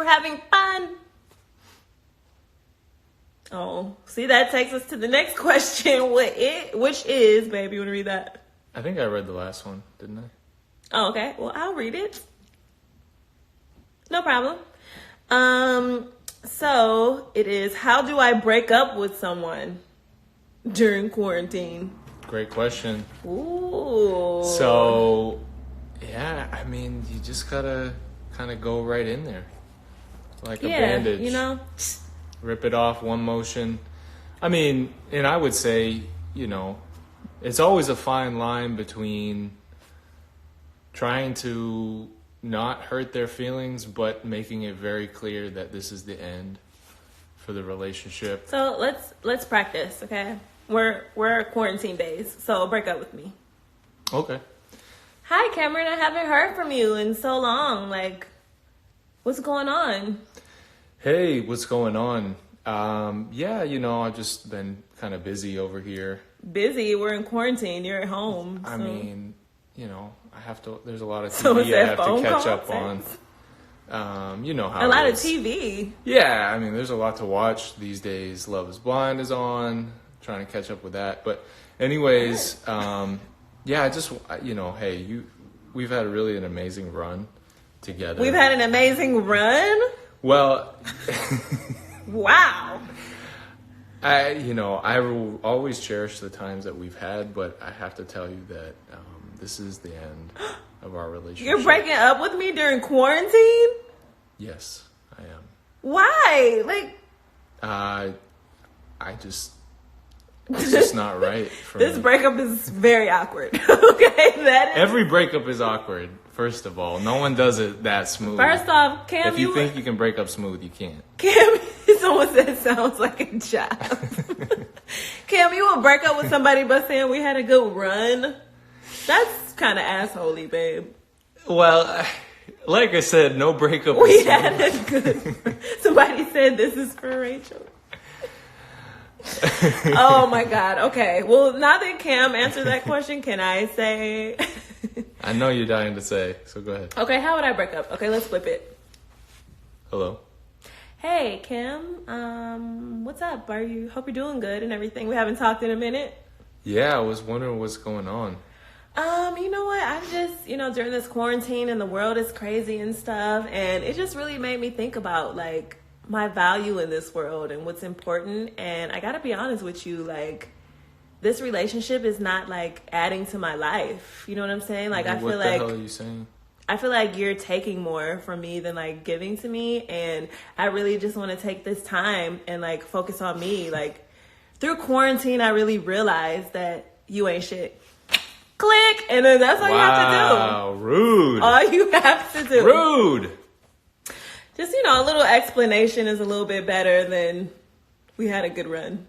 We're having fun. Oh, see, that takes us to the next question, which is, babe, you want to read that? I think I read the last one, didn't I? Oh, okay. Well, I'll read it. No problem. So it is, how do I break up with someone during quarantine? Great question. Ooh. So, yeah, I mean, you just gotta kind of go right in there. Like a bandage. You know? Rip it off, one motion. I mean, and I would say, you know, it's always a fine line between trying to not hurt their feelings, but making it very clear that this is the end for the relationship. So let's practice, okay? We're quarantine days, so break up with me. Okay. Hi, Cameron. I haven't heard from you in so long. Like, what's going on? Hey, what's going on? Yeah, you know, I've just been kind of busy over here. Busy? We're in quarantine. You're at home. I mean, you know, there's a lot of So TV I have to phone catch call up text? on. You know how a lot it of is. TV. Yeah, I mean, there's a lot to watch these days. Love is Blind is on. Trying to catch up with that. But anyways, yeah, I just, you know, hey, we've had really an amazing run together. We've had an amazing run? Well, wow. I will always cherish the times that we've had, but I have to tell you that this is the end of our relationship. You're breaking up with me during quarantine? Yes, I am. Why? Like, it's just not right for this me. breakup is very awkward. Okay, Every breakup is awkward. First of all, no one does it that smooth. First off, Cam, if you think you can break up smooth, you can't. Cam, someone said it sounds like a job. Cam, you will break up with somebody by saying we had a good run? That's kind of assholey, babe. Well, like I said, no breakup. We had a good. Somebody said this is for Rachel. Oh my God. Okay. Well, now that Cam answered that question, can I say? I know you're dying to say, so go ahead. Okay, how would I break up? Okay, let's flip it. Hello. Hey, Kim. What's up? Hope you're doing good and everything. We haven't talked in a minute. Yeah, I was wondering what's going on. You know what? I'm just, during this quarantine and the world is crazy and stuff, and it just really made me think about like my value in this world and what's important. And I gotta be honest with you, like, this relationship is not like adding to my life. You know what I'm saying? Like, I feel like, what the hell are you saying? I feel like you're taking more from me than like giving to me, and I really just want to take this time and like focus on me. Like, through quarantine, I really realized that you ain't shit. Click, and then that's all you have to do. Wow, rude. All you have to do. Rude. Just, a little explanation is a little bit better than we had a good run.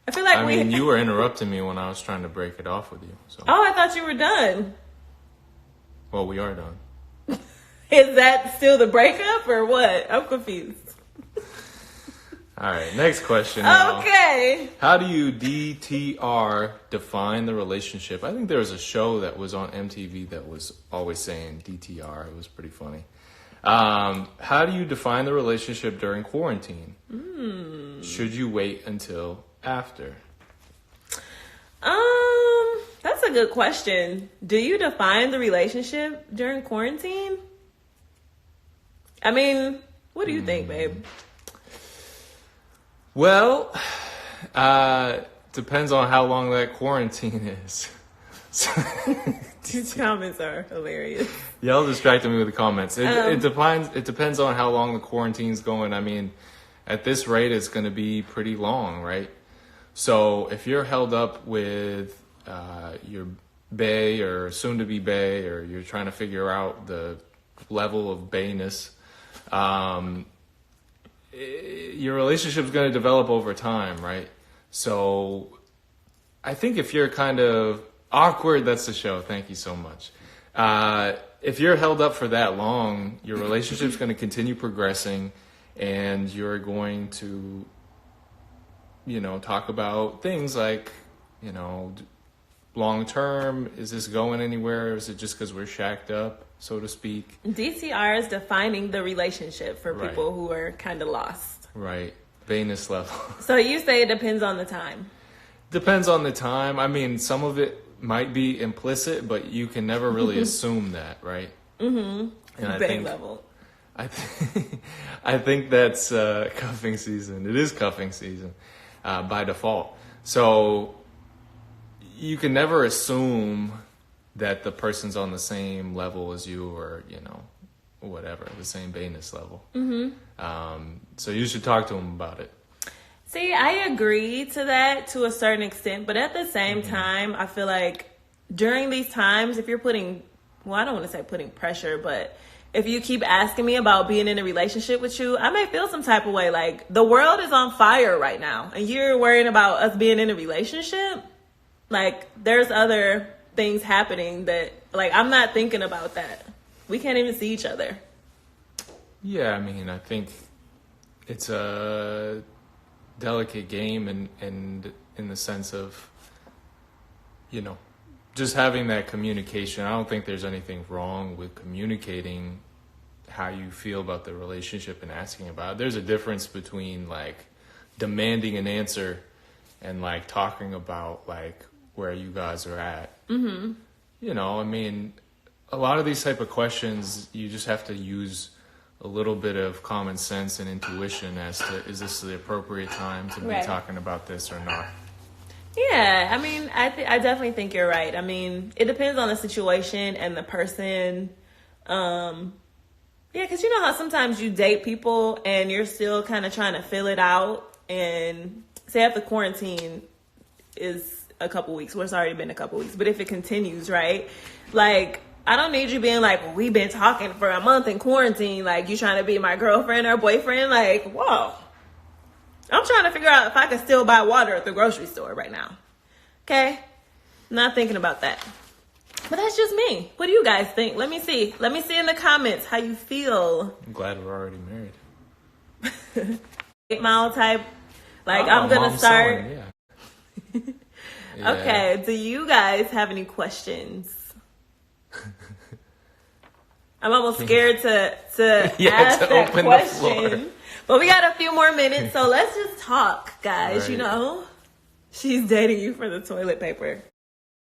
I feel like you were interrupting me when I was trying to break it off with you. So. Oh, I thought you were done. Well, we are done. Is that still the breakup or what? I'm confused. All right, next question now. Okay. How do you DTR, define the relationship? I think there was a show that was on MTV that was always saying DTR. It was pretty funny. How do you define the relationship during quarantine? Should you wait until after? That's a good question. Do you define the relationship during quarantine? I mean, what do you think, babe? Well, depends on how long that quarantine is. These comments are hilarious. Y'all distracted me with the comments. It depends on how long the quarantine's going. I mean, at this rate, it's going to be pretty long, right? So if you're held up with your bae or soon-to-be bae, or you're trying to figure out the level of baeness, your relationship's going to develop over time, right? So I think if you're kind of awkward, that's the show. Thank you so much. If you're held up for that long, your relationship's going to continue progressing, and you're going to, talk about things like, long term? Is this going anywhere? Or is it just because we're shacked up, so to speak? DTR is defining the relationship for Right. people who are kind of lost. Right. Venus level. So you say it depends on the time. Depends on the time. I mean, some of it might be implicit, but you can never really assume that, right? Mm-hmm. And Bang level. I think that's cuffing season. It is cuffing season by default. So you can never assume that the person's on the same level as you, or whatever, the same Venus level. Mm-hmm. So you should talk to them about it. See, I agree to that to a certain extent, but at the same time, I feel like during these times, if you're putting, well, I don't want to say putting pressure, but if you keep asking me about being in a relationship with you, I may feel some type of way. Like, the world is on fire right now, and you're worrying about us being in a relationship. Like, there's other things happening that, like, I'm not thinking about that. We can't even see each other. Yeah, I mean, I think it's a delicate game, and in the sense of, just having that communication. I don't think there's anything wrong with communicating how you feel about the relationship and asking about it. There's a difference between like demanding an answer and like talking about like where you guys are at. Mm-hmm. I mean, a lot of these type of questions, you just have to use a little bit of common sense and intuition as to, is this the appropriate time to be talking about this or not? Yeah, I mean, I definitely think you're right. I mean, it depends on the situation and the person. Yeah, because you know how sometimes you date people and you're still kind of trying to fill it out. And say if the quarantine is a couple weeks, well, it's already been a couple weeks, but if it continues, right? Like, I don't need you being like, well, we've been talking for a month in quarantine. Like, you trying to be my girlfriend or boyfriend? Like, whoa. I'm trying to figure out if I can still buy water at the grocery store right now. Okay? Not thinking about that. But that's just me. What do you guys think? Let me see. Let me see in the comments how you feel. I'm glad we're already married. 8 Mile type. Like, I'm going to start. Son, yeah. Okay. Do you guys have any questions? I'm almost scared to ask that question. But we got a few more minutes, so let's just talk, guys. Right. She's dating you for the toilet paper.